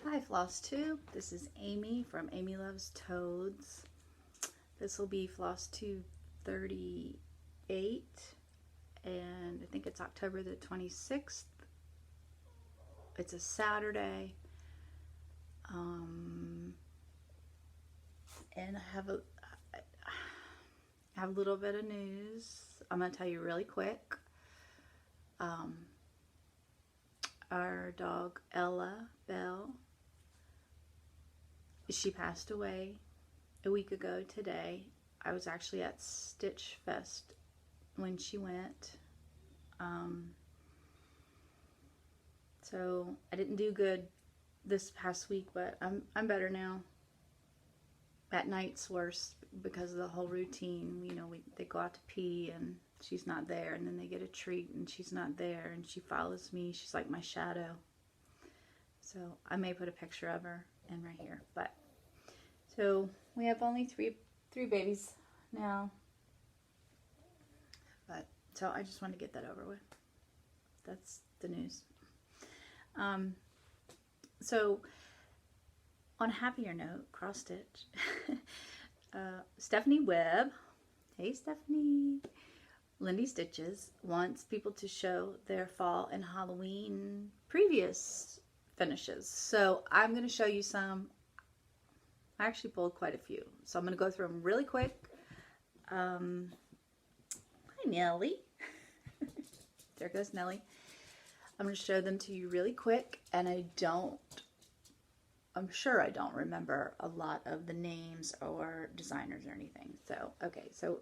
Hi Flosstube, this is Amy from Amy Loves Toads. This will be Flosstube 38 and I think it's October the 26th. It's a Saturday. And I have a little bit of news. I'm going to tell you really quick. Our dog Ella Bell, she passed away a week ago today. I was actually at Stitch Fest when she went. So I didn't do good this past week, but I'm better now. At night's worse because of the whole routine. You know, they go out to pee and she's not there, and then they get a treat and she's not there, and she follows me. She's like my shadow. So I may put a picture of her in right here. But so we have only three babies now. But so I just wanted to get that over with. That's the news. So on a happier note, cross stitch. Stephanie Webb, hey Stephanie, Lindy Stitches wants people to show their fall and Halloween previous finishes. So I'm going to show you some. I actually pulled quite a few, so I'm going to go through them really quick. Hi Nellie. There goes Nellie. I'm going to show them to you really quick, and I'm sure I don't remember a lot of the names or designers or anything. So, okay, so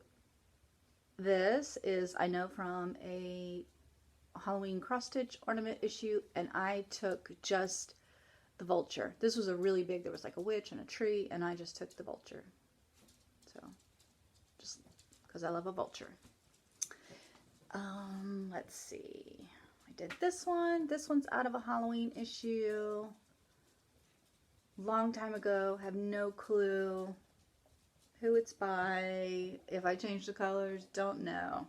this is, I know, from a Halloween cross-stitch ornament issue, and I took just the vulture. This was a really big, there was like a witch and a tree, and I just took the vulture. So, just because I love a vulture. Let's see. I did this one. This one's out of a Halloween issue. Long time ago. Have no clue who it's by. If I change the colors, don't know.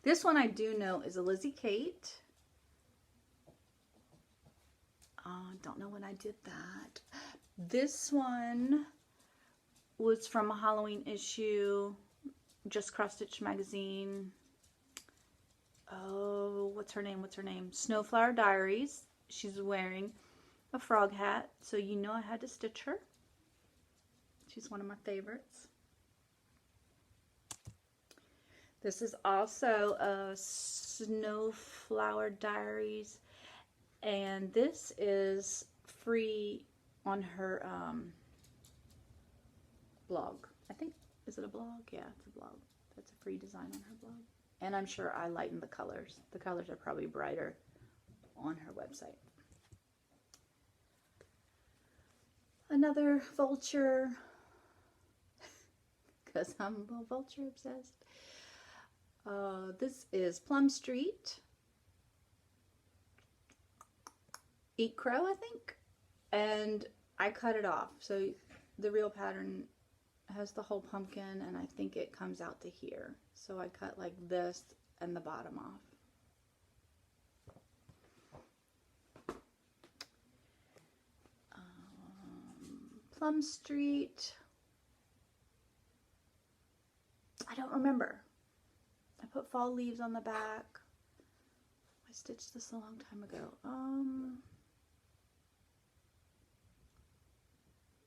This one I do know is a Lizzie Kate. Don't know when I did that. This one was from a Halloween issue, just Cross Stitch magazine. Oh, what's her name? Snowflower Diaries. She's wearing a frog hat, so you know I had to stitch her. She's one of my favorites. This is also a Snowflower Diaries, and this is free on her blog. I think, is it a blog? Yeah, it's a blog. That's a free design on her blog. And I'm sure I lightened the colors. The colors are probably brighter on her website. Another vulture, because I'm a little vulture obsessed. This is Plum Street. Eat Crow, I think. And I cut it off. So the real pattern has the whole pumpkin, and I think it comes out to here. So I cut like this and the bottom off. Plum Street. I don't remember. I put fall leaves on the back. I stitched this a long time ago.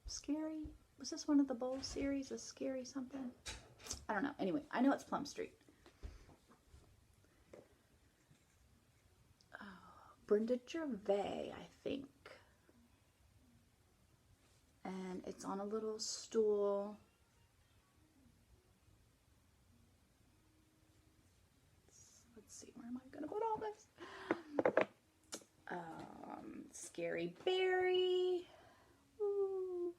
Scary. Was this one of the bowl series? A scary something? I don't know. Anyway, I know it's Plum Street. Oh, Brenda Gervais, I think. And it's on a little stool. Let's see, where am I going to put all this? Scary Berry. Ooh.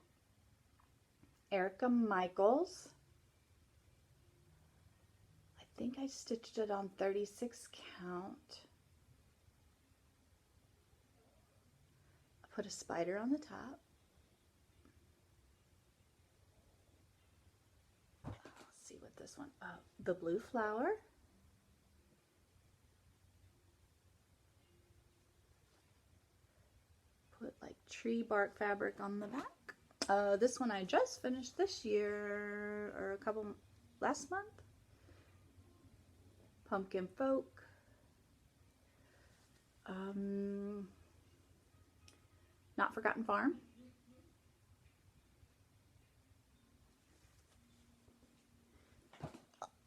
Erica Michaels. I think I stitched it on 36 count. I put a spider on the top. Let's see what this one, the blue flower. Put like tree bark fabric on the back. This one I just finished this year, or last month. Pumpkin Folk. Not Forgotten Farm.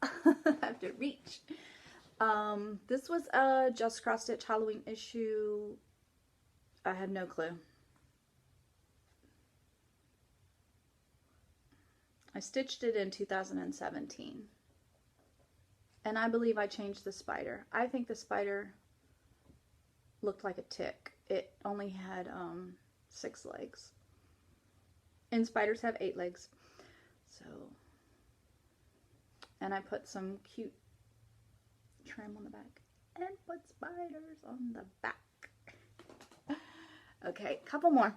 I have to reach. This was a Just Cross Stitch Halloween issue. I had no clue. I stitched it in 2017. And I believe I changed the spider. I think the spider looked like a tick. It only had 6 legs. And spiders have 8 legs. So, and I put some cute trim on the back. And put spiders on the back. Okay, couple more.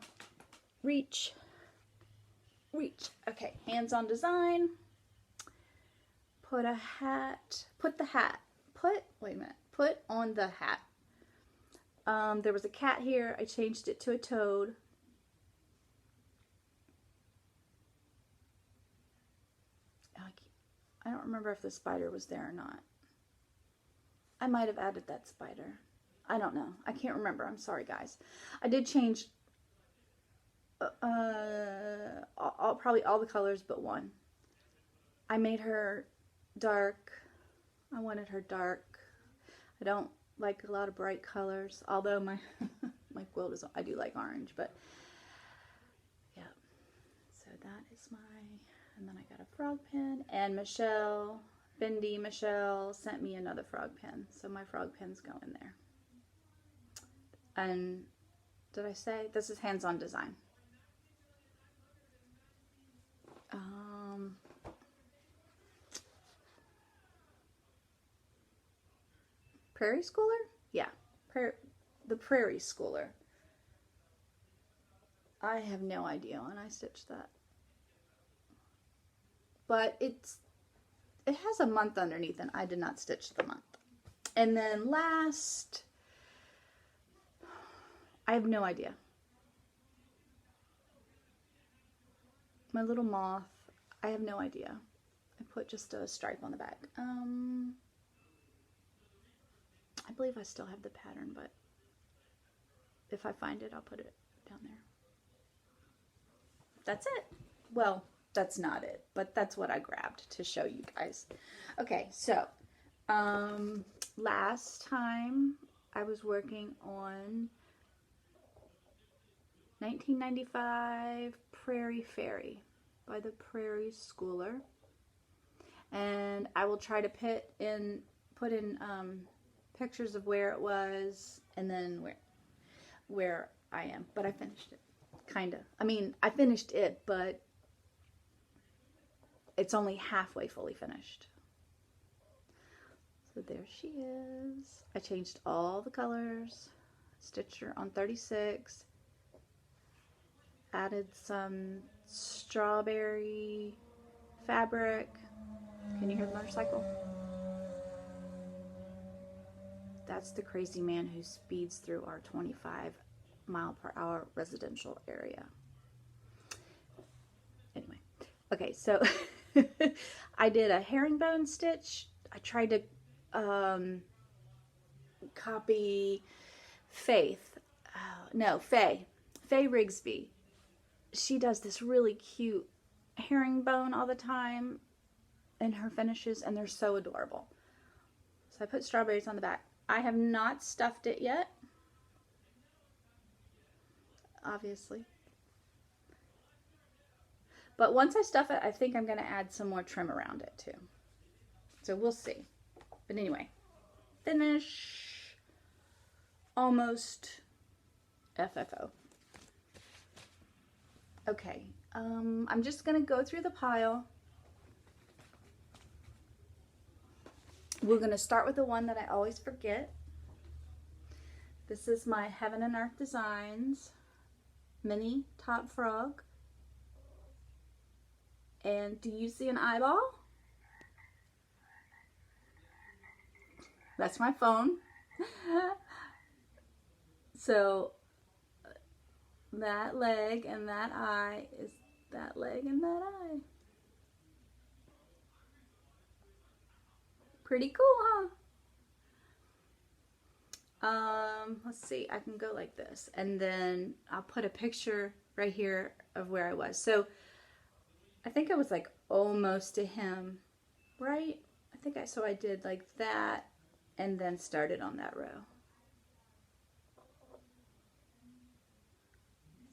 Reach. Reach. Okay, hands on design. Put a hat. Put the hat. Wait a minute. Put on the hat. There was a cat here. I changed it to a toad. I don't remember if the spider was there or not. I might have added that spider. I don't know. I can't remember. I'm sorry, guys. I did change probably all the colors but one. I made her dark. I wanted her dark. I don't like a lot of bright colors, although my my quilt is, I do like orange, but yeah. So that is my, and then I got a frog pen, and Bindi Michelle sent me another frog pen, so my frog pens go in there. And did I say this is hands-on design? Prairie Schooler? Yeah, the Prairie Schooler. I have no idea when I stitched that. But it has a month underneath, and I did not stitch the month. And then last, I have no idea. My little moth, I have no idea. I put just a stripe on the back. I believe I still have the pattern, but if I find it, I'll put it down there. That's it. Well, that's not it, but that's what I grabbed to show you guys. Okay, so last time I was working on 1995 Prairie Fairy by the Prairie Schooler, and I will try to put in pictures of where it was and then where I am. But I finished it, kind of. I mean, I finished it, but it's only halfway fully finished. So there she is. I changed all the colors, stitched her on 36, added some strawberry fabric. Can you hear the motorcycle? That's the crazy man who speeds through our 25-mile-per-hour residential area. Anyway, okay, so I did a herringbone stitch. I tried to copy Faye Rigsby. She does this really cute herringbone all the time in her finishes, and they're so adorable. So I put strawberries on the back. I have not stuffed it yet, obviously. But once I stuff it, I think I'm going to add some more trim around it too. So we'll see. But anyway, finish. Almost FFO. Okay, I'm just going to go through the pile. We're going to start with the one that I always forget. This is my Heaven and Earth Designs mini top frog. And do you see an eyeball? That's my phone. So that leg and that eye is that leg and that eye. Pretty cool, huh? Let's see, I can go like this, and then I'll put a picture right here of where I was. So I think I was like almost to him, right? So I did like that and then started on that row.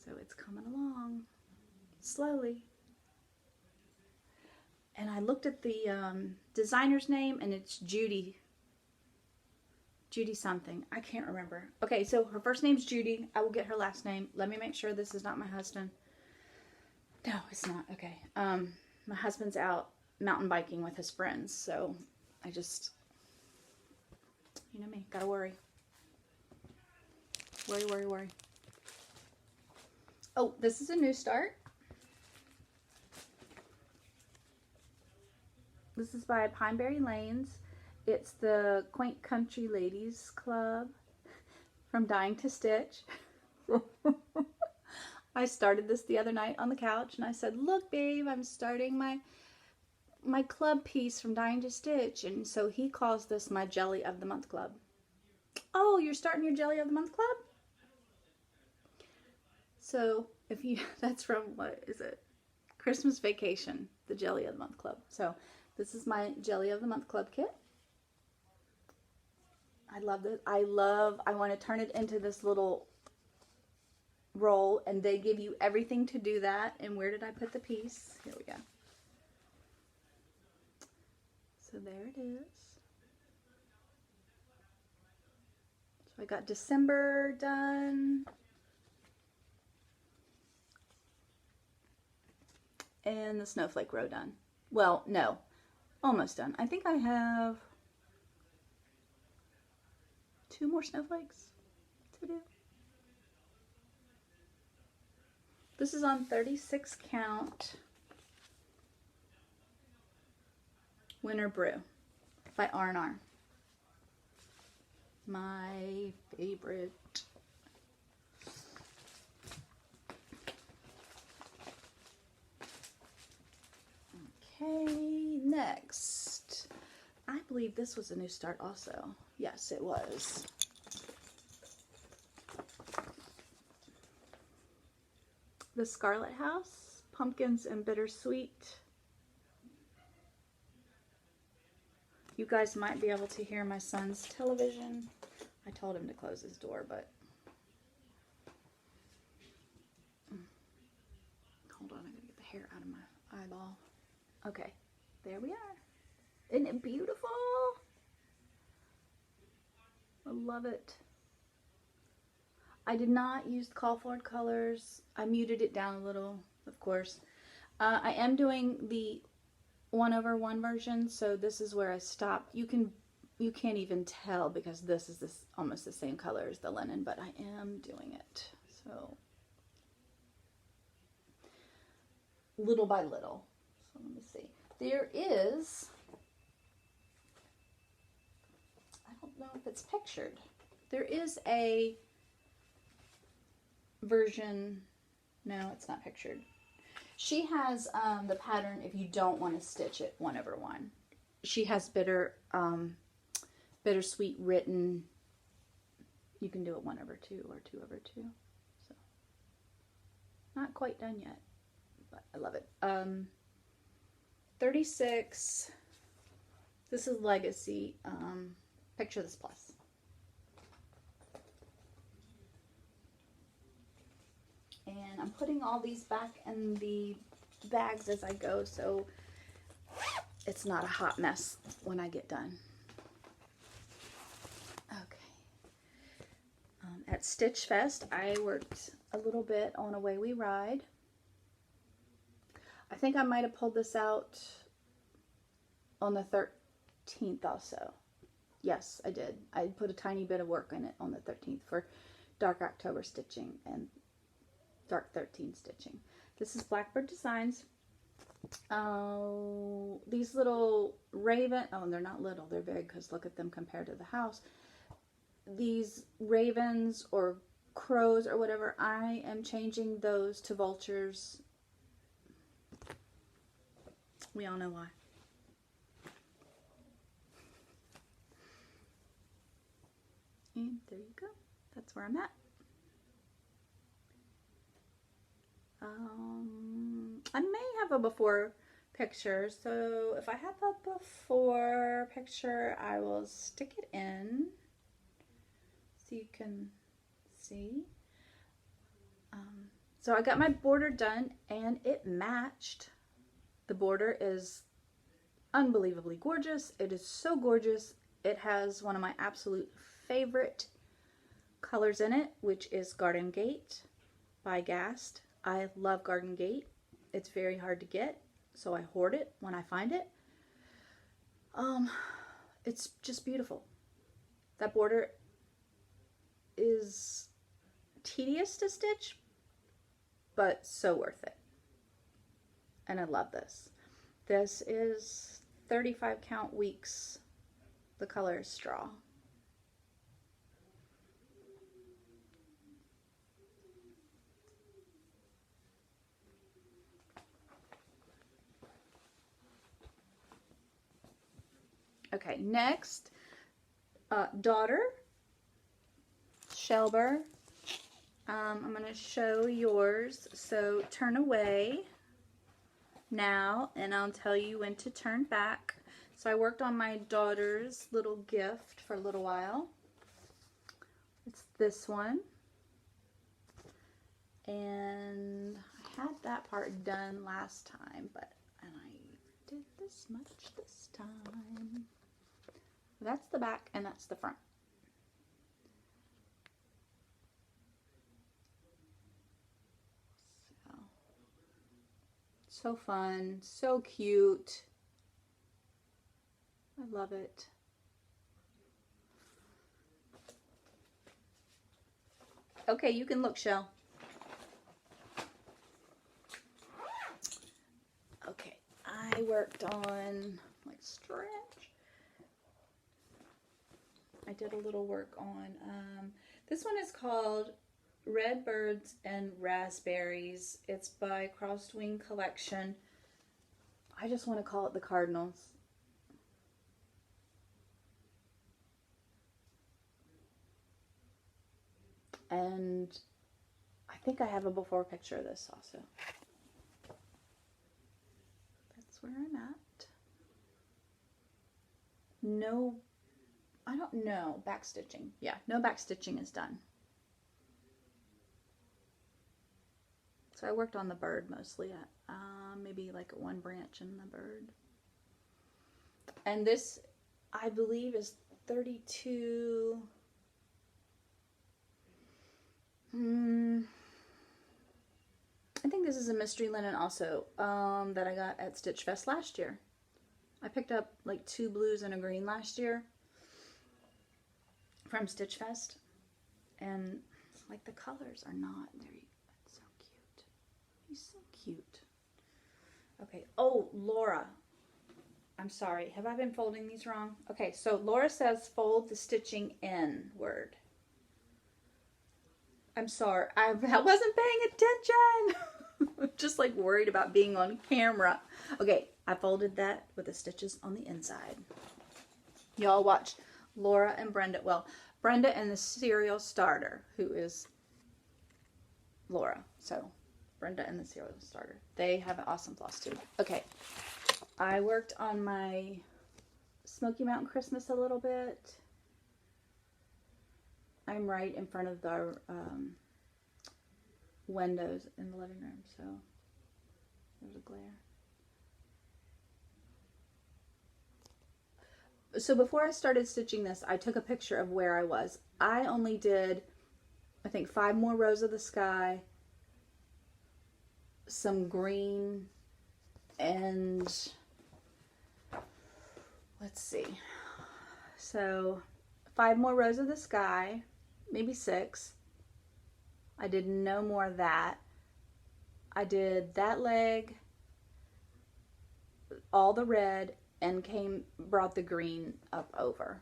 So it's coming along slowly. And I looked at the designer's name, and it's Judy something. I can't remember. Okay, so her first name's Judy. I will get her last name. Let me make sure this is not my husband. No, it's not. Okay. My husband's out mountain biking with his friends, so I just, you know me, gotta worry. Worry. Oh, this is a new start. This is by Pineberry Lanes. It's the Quaint Country Ladies Club from Dying to Stitch. I started this the other night on the couch, and I said, look, babe, I'm starting my club piece from Dying to Stitch. And so he calls this my Jelly of the Month Club. Oh, you're starting your Jelly of the Month Club? So if you, that's from, what is it? Christmas Vacation, the Jelly of the Month Club. So this is my Jelly of the Month Club kit. I love this. I want to turn it into this little roll, and they give you everything to do that. And where did I put the piece? Here we go. So there it is. So I got December done. And the snowflake row done. Well, no, almost done. I think I have 2 more snowflakes to do. This is on 36 count Winter Brew by R&R. My favorite. Okay, next. I believe this was a new start also. Yes, it was. The Scarlet House, Pumpkins and Bittersweet. You guys might be able to hear my son's television. I told him to close his door, but hold on, I gotta get the hair out of my eyeball. Okay, there we are. Isn't it beautiful? I love it. I did not use the call forward colors. I muted it down a little, of course. I am doing the 1/1 version, so this is where I stopped. You can't even tell because this is almost the same color as the linen, but I am doing it. So little by little. So let me see. There is, I don't know if it's pictured. There is a version, no, it's not pictured. She has the pattern if you don't want to stitch it 1/1. She has bittersweet written. You can do it 1/2 or 2/2. So not quite done yet, but I love it. 36. This is Legacy. Picture this plus. And I'm putting all these back in the bags as I go, so it's not a hot mess when I get done. Okay. At Stitch Fest, I worked a little bit on Away We Ride. I think I might have pulled this out on the 13th also. Yes, I did. I put a tiny bit of work in it on the 13th for Dark October stitching and Dark 13 stitching. This is Blackbird Designs. These little raven, oh, they're not little, they're big because look at them compared to the house. These ravens or crows or whatever, I am changing those to vultures. We all know why. And there you go. That's where I'm at. I may have a before picture, so if I have a before picture, I will stick it in so you can see. So I got my border done and it matched. The border is unbelievably gorgeous. It is so gorgeous. It has one of my absolute favorite colors in it, which is Garden Gate by Gast. I love Garden Gate. It's very hard to get, so I hoard it when I find it. It's just beautiful. That border is tedious to stitch, but so worth it. And I love this. This is 35 count weeks. The color is straw. Okay, next, daughter, Shelber. I'm going to show yours. So turn away now, and I'll tell you when to turn back. So I worked on my daughter's little gift for a little while. It's this one. And I had that part done last time, and I did this much this time. That's the back and that's the front. So fun, so cute. I love it. Okay, you can look, Shell. Okay, I worked on my stretch. I did a little work on, this one is called Red Birds and Raspberries. It's by Crossed Wing Collection. I just want to call it the Cardinals. And I think I have a before picture of this also. That's where I'm at. No, I don't know, back stitching. Yeah, no back stitching is done. So I worked on the bird mostly, maybe like one branch in the bird. And this, I believe, is 32. I think this is a mystery linen also, that I got at Stitch Fest last year. I picked up like 2 blues and a green last year from Stitch Fest. And like the colors are not very, it's so cute. He's so cute. Okay, oh, Laura. I'm sorry, have I been folding these wrong? Okay, so Laura says fold the stitching inward. I'm sorry, I wasn't paying attention. Just like worried about being on camera. Okay, I folded that with the stitches on the inside. Y'all watch Laura and Brenda. Well, Brenda and the Cereal Starter, who is Laura. So, Brenda and the Cereal Starter. They have an awesome floss tube. Okay, I worked on my Smoky Mountain Christmas a little bit. I'm right in front of the windows in the living room, so there's a glare. So before I started stitching this, I took a picture of where I was. I only did, I think, 5 more rows of the sky, some green, and let's see. So 5 more rows of the sky, maybe 6. I did no more of that. I did that leg, all the red, and brought the green up over.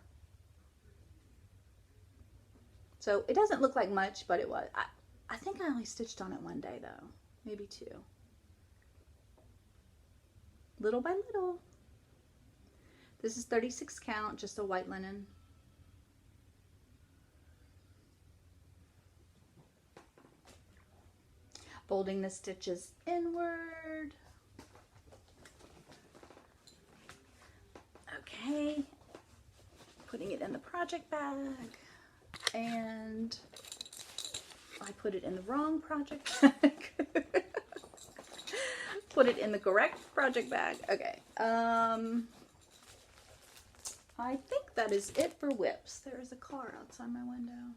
So it doesn't look like much, but it was. I think I only stitched on it one day though, maybe 2. Little by little. This is 36 count, just a white linen. Folding the stitches inward. Okay, putting it in the project bag, and I put it in the wrong project bag. Put it in the correct project bag. Okay, I think that is it for whips. There is a car outside my window.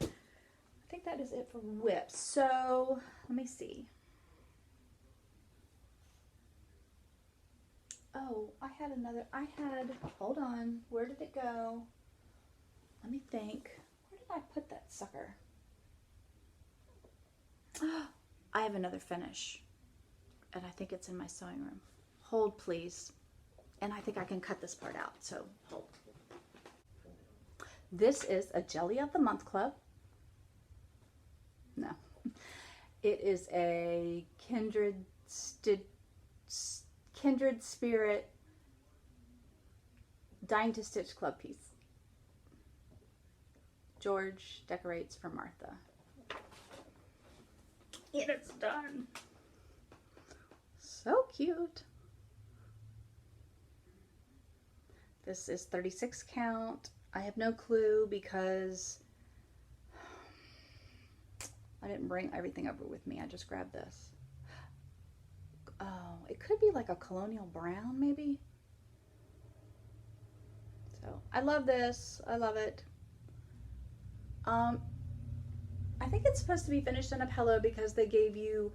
I think that is it for whips. So let me see. Oh, hold on, where did it go? Let me think. Where did I put that sucker? I have another finish, and I think it's in my sewing room. Hold, please. And I think I can cut this part out, so hold. This is a Jelly of the Month Club. No. It is a Kindred Spirit Dying to Stitch Club piece. George decorates for Martha. And it's done. So cute. This is 36 count. I have no clue because I didn't bring everything over with me. I just grabbed this. Oh, it could be like a colonial brown maybe. So I love this. I love it. I think it's supposed to be finished in a pillow because they gave you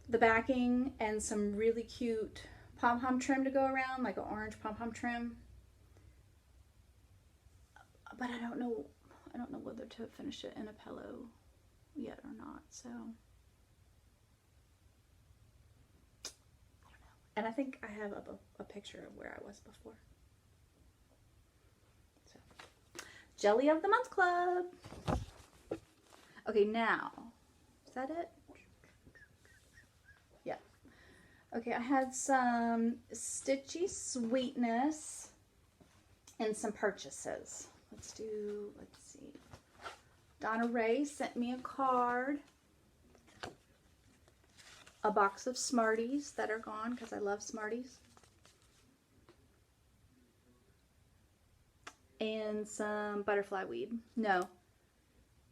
the backing and some really cute pom-pom trim to go around, like an orange pom-pom trim. But I don't know whether to finish it in a pillow yet or not, so I don't know. And I think I have a picture of where I was before. So, Jelly of the Month Club. Okay, now, is that it? Yeah. Okay, I had some Stitchy Sweetness and some purchases. Let's see. Donna Ray sent me a card. A box of Smarties that are gone because I love Smarties. And some butterfly weed. No,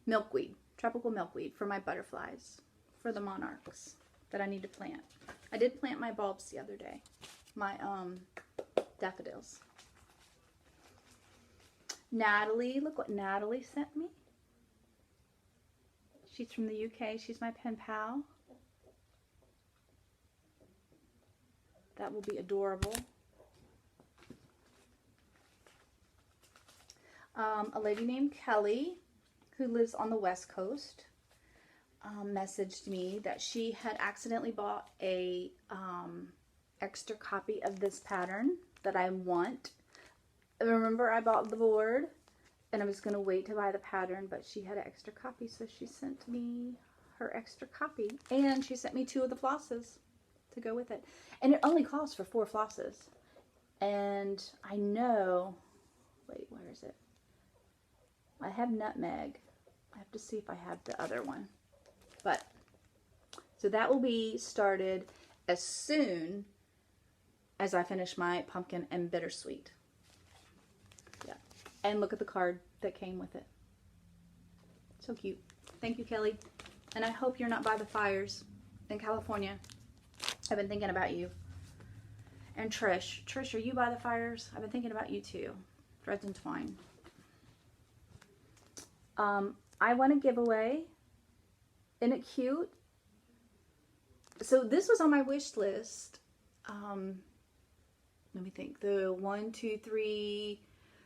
milkweed. Tropical milkweed for my butterflies. For the monarchs that I need to plant. I did plant my bulbs the other day. My daffodils. Natalie, look what Natalie sent me. She's from the UK. She's my pen pal. That will be adorable. A lady named Kelly, who lives on the West Coast, messaged me that she had accidentally bought a extra copy of this pattern that I want. Remember, I bought the board and I was going to wait to buy the pattern, but she had an extra copy, so she sent me her extra copy. And she sent me 2 of the flosses to go with it. And it only calls for 4 flosses. And I know, wait, where is it? I have nutmeg. I have to see if I have the other one. But, so that will be started as soon as I finish my pumpkin and bittersweet. Yeah. And look at the card that came with it. So cute. Thank you, Kelly. And I hope you're not by the fires in California. I've been thinking about you. And Trish. Trish, are you by the fires? I've been thinking about you too. Threads and Twine. I want a giveaway. Isn't it cute? So this was on my wish list. Let me think. The 1, 2, 3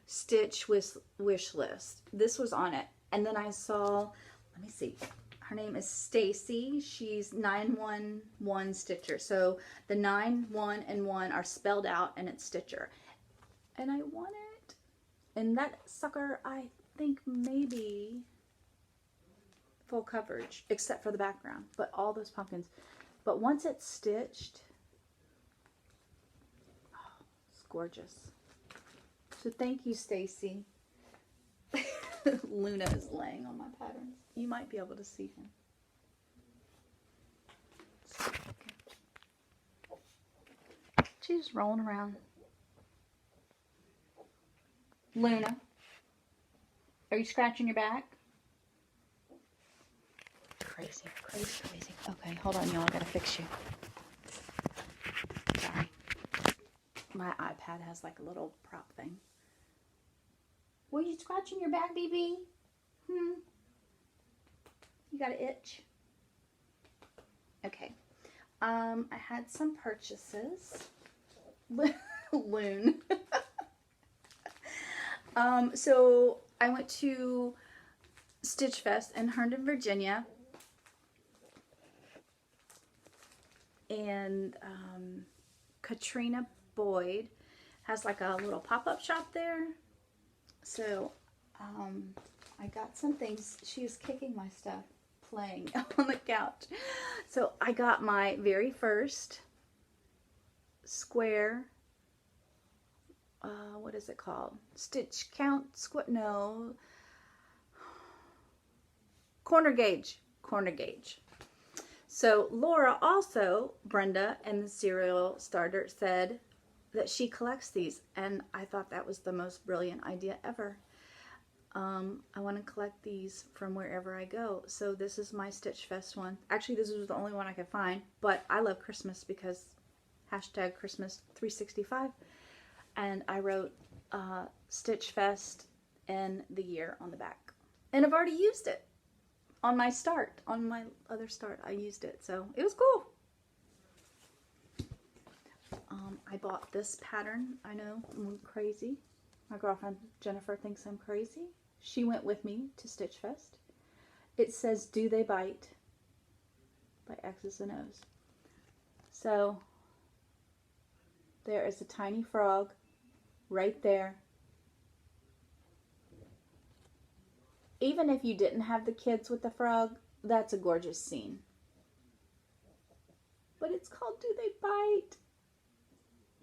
stitch wish list. This was on it. And then I saw, let me see. Her name is Stacy. She's 911 Stitcher. So the 9, 1, and 1 are spelled out and it's Stitcher. And I want it. And that sucker, I think maybe full coverage, except for the background, but all those pumpkins. But once it's stitched, oh, it's gorgeous. So thank you, Stacy. Luna is laying on my patterns. You might be able to see him. Okay. She's rolling around. Luna, are you scratching your back? Crazy, crazy, crazy. Okay, hold on, y'all. I gotta fix you. Sorry. My iPad has like a little prop thing. Were you scratching your back, BB? You got an itch? Okay. I had some purchases. Loon. So I went to Stitch Fest in Herndon, Virginia. And Katrina Boyd has like a little pop-up shop there. So I got some things. She is kicking my stuff, playing on the couch. So I got my very first square, what is it called? Stitch count, no, corner gauge. So Laura also, Brenda and the Serial Starter, said that she collects these, and I thought that was the most brilliant idea ever. I want to collect these from wherever I go. So this is my Stitch Fest one. Actually, this was the only one I could find, but I love Christmas because hashtag Christmas 365. And I wrote Stitch Fest and the year on the back. And I've already used it on my start. On my other start, I used it. So it was cool. I bought this pattern. I know, I'm crazy. My girlfriend Jennifer thinks I'm crazy. She went with me to Stitch Fest. It says, "Do They Bite?" by X's and O's. So there is a tiny frog right there. Even if you didn't have the kids with the frog, that's a gorgeous scene. But it's called "Do They Bite?"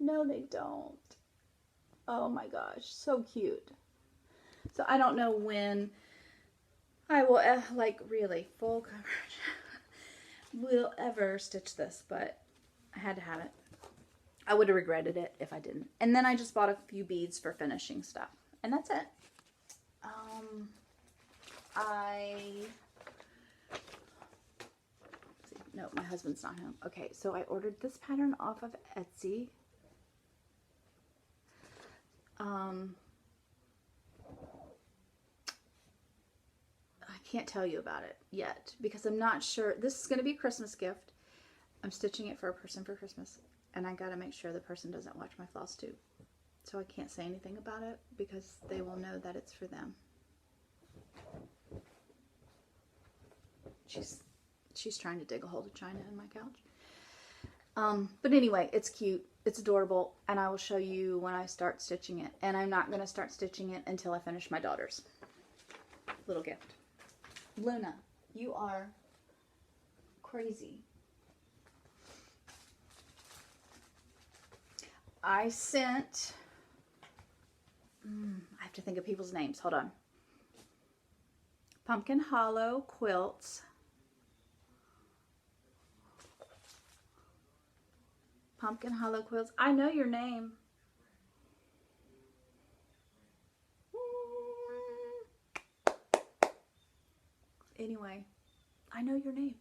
No, they don't. Oh my gosh, so cute. So I don't know when I will, like, really full coverage, will ever stitch this, but I had to have it. I would have regretted it if I didn't. And then I just bought a few beads for finishing stuff. And that's it. No, my husband's not home. Okay, so I ordered this pattern off of Etsy. I can't tell you about it yet because I'm not sure. This is going to be a Christmas gift. I'm stitching it for a person for Christmas, and I got to make sure the person doesn't watch my Flosstube. So I can't say anything about it because they will know that it's for them. She's trying to dig a hole to China in my couch. But anyway, it's cute. It's adorable, and I will show you when I start stitching it. And I'm not going to start stitching it until I finish my daughter's little gift. Luna, you are crazy. I sent, I have to think of people's names. Hold on. Pumpkin Hollow Quilts. Pumpkin Hollow Quilts. I know your name. Anyway, I know your name.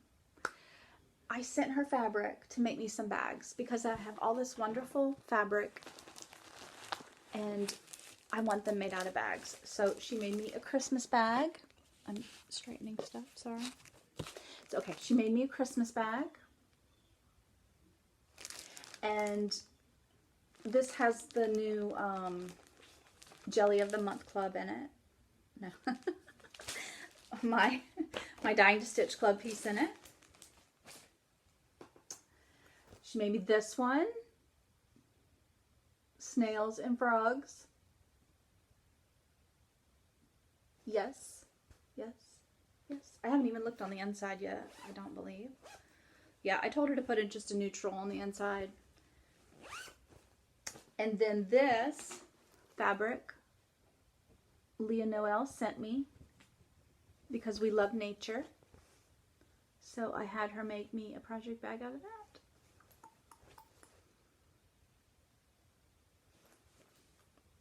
I sent her fabric to make me some bags because I have all this wonderful fabric and I want them made out of bags. So she made me a Christmas bag. I'm straightening stuff, sorry. It's okay. She made me a Christmas bag. And this has the new Jelly of the Month Club in it. No. my Dying to Stitch Club piece in it. She made me this one. Snails and Frogs. Yes. Yes. Yes. I haven't even looked on the inside yet, I don't believe. Yeah, I told her to put in just a neutral on the inside. And then this fabric, Leah Noel sent me because we love nature. So I had her make me a project bag out of that.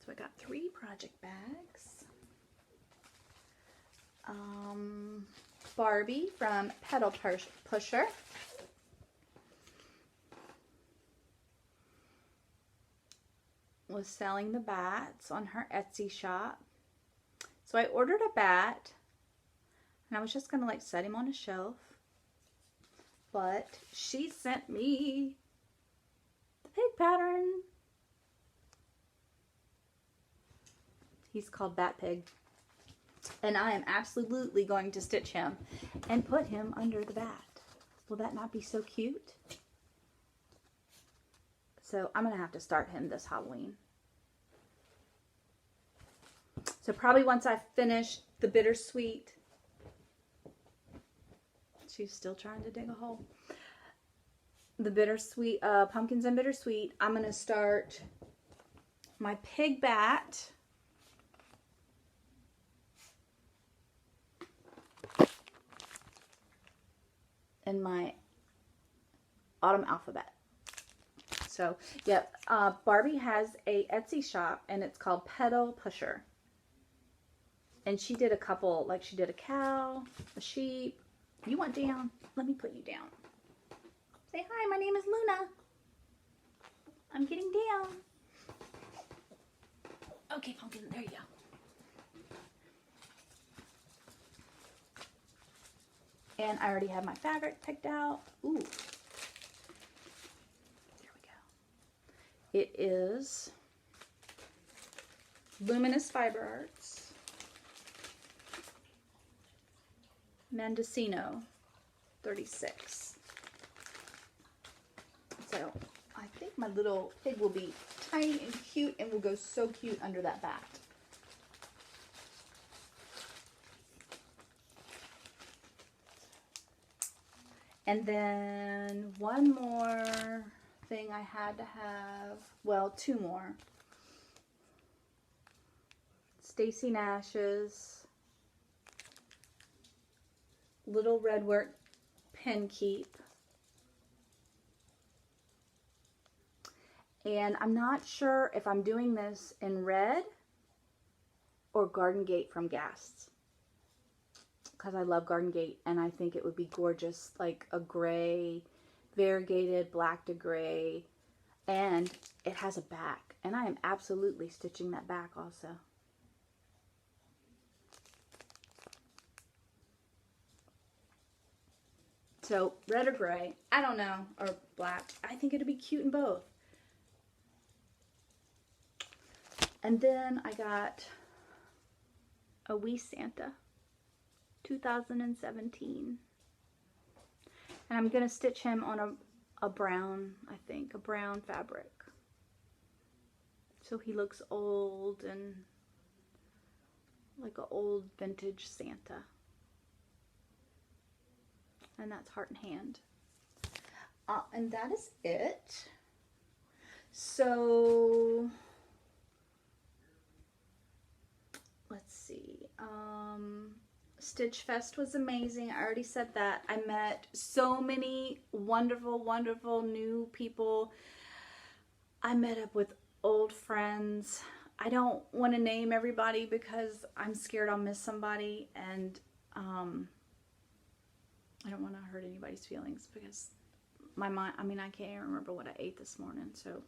So I got 3 project bags. Barbie from Pedal Pusher. Was selling the bats on her Etsy shop. So I ordered a bat and I was just gonna like set him on a shelf, but she sent me the pig pattern. He's called Bat Pig, and I am absolutely going to stitch him and put him under the bat. Will that not be so cute? So I'm gonna have to start him this Halloween. So probably once I finish the bittersweet, she's still trying to dig a hole. The bittersweet, pumpkins and bittersweet, I'm gonna start my pig bat. And my autumn alphabet. So, yeah, Barbie has a Etsy shop, and it's called Pedal Pusher. And she did a couple, like she did a cow, a sheep. You want down? Let me put you down. Say hi, my name is Luna. I'm getting down. Okay, pumpkin, there you go. And I already have my fabric picked out. Ooh. There we go. It is Luminous Fiber Arts. Mendocino 36. So I think my little pig will be tiny and cute and will go so cute under that bat. And then one more thing I had to have, well, 2 more. Stacy Nash's Little Red Work Pin Keep. And I'm not sure if I'm doing this in red or Garden Gate from Gasts, because I love Garden Gate and I think it would be gorgeous, like a gray, variegated black to gray, and it has a back, and I am absolutely stitching that back also. So red or gray, I don't know, or black. I think it'd be cute in both. And then I got a Wee Santa 2017. And I'm going to stitch him on a brown, I think, a brown fabric. So he looks old and like an old vintage Santa. And that's heart and hand. And that is it. So let's see. Stitch Fest was amazing. I already said that. I met so many wonderful, wonderful new people. I met up with old friends. I don't want to name everybody because I'm scared I'll miss somebody, and I don't want to hurt anybody's feelings because my mind, I mean, I can't even remember what I ate this morning, so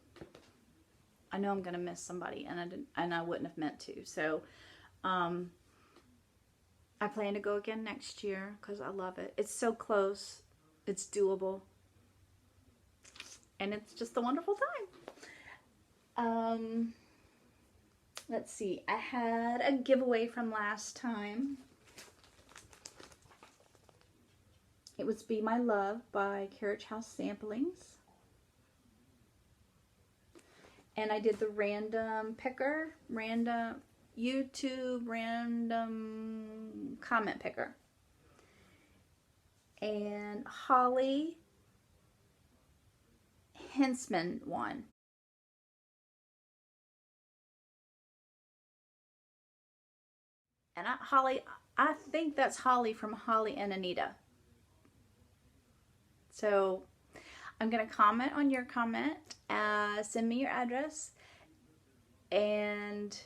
I know I'm going to miss somebody, and I wouldn't have meant to. So I plan to go again next year because I love it. It's so close. It's doable. And it's just a wonderful time. Let's see. I had a giveaway from last time. It was Be My Love by Carriage House Samplings. And I did the random picker, YouTube random comment picker. And Holly Hensman won. And I think that's Holly from Holly and Anita. So I'm going to comment on your comment. Send me your address. And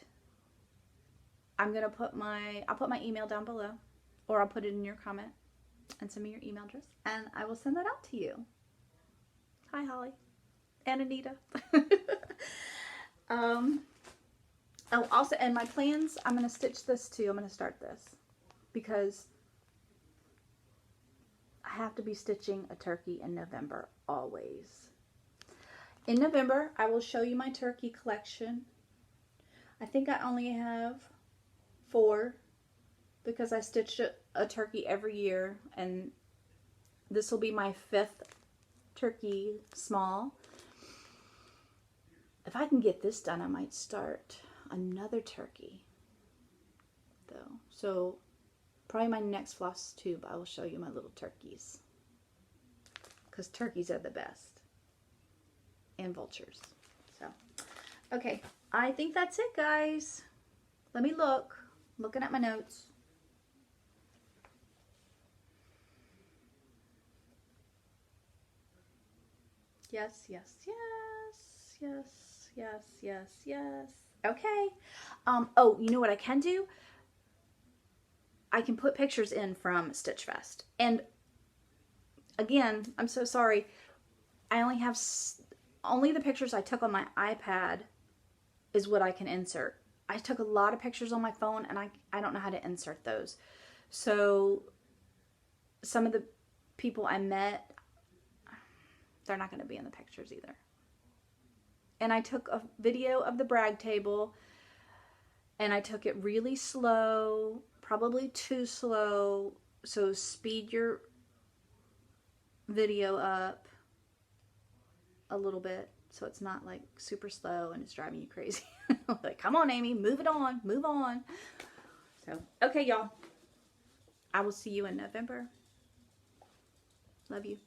I'm going to put I'll put my email down below. Or I'll put it in your comment. And send me your email address. And I will send that out to you. Hi, Holly. And Anita. Oh, also, and my plans, I'm going to stitch this too. I'm going to start this. Because I have to be stitching a turkey in November, always. In November, I will show you my turkey collection. I think I only have 4 because I stitched a turkey every year, and this will be my 5th turkey small. If I can get this done, I might start another turkey though. So probably my next floss tube, I will show you my little turkeys, because turkeys are the best, and vultures. So okay, I think that's it, guys. Let me looking at my notes. Yes, yes, yes, yes, yes, yes, yes. Okay. Oh, you know what I can do? I can put pictures in from Stitch Fest. And again, I'm so sorry. I only have only the pictures I took on my iPad is what I can insert. I took a lot of pictures on my phone, and I don't know how to insert those. So some of the people I met, they're not going to be in the pictures either. And I took a video of the brag table, and I took it really slow, probably too slow. So speed your video up a little bit so it's not like super slow and it's driving you crazy. Like, come on, Amy, move it on, move on. So, okay, y'all. I will see you in November. Love you.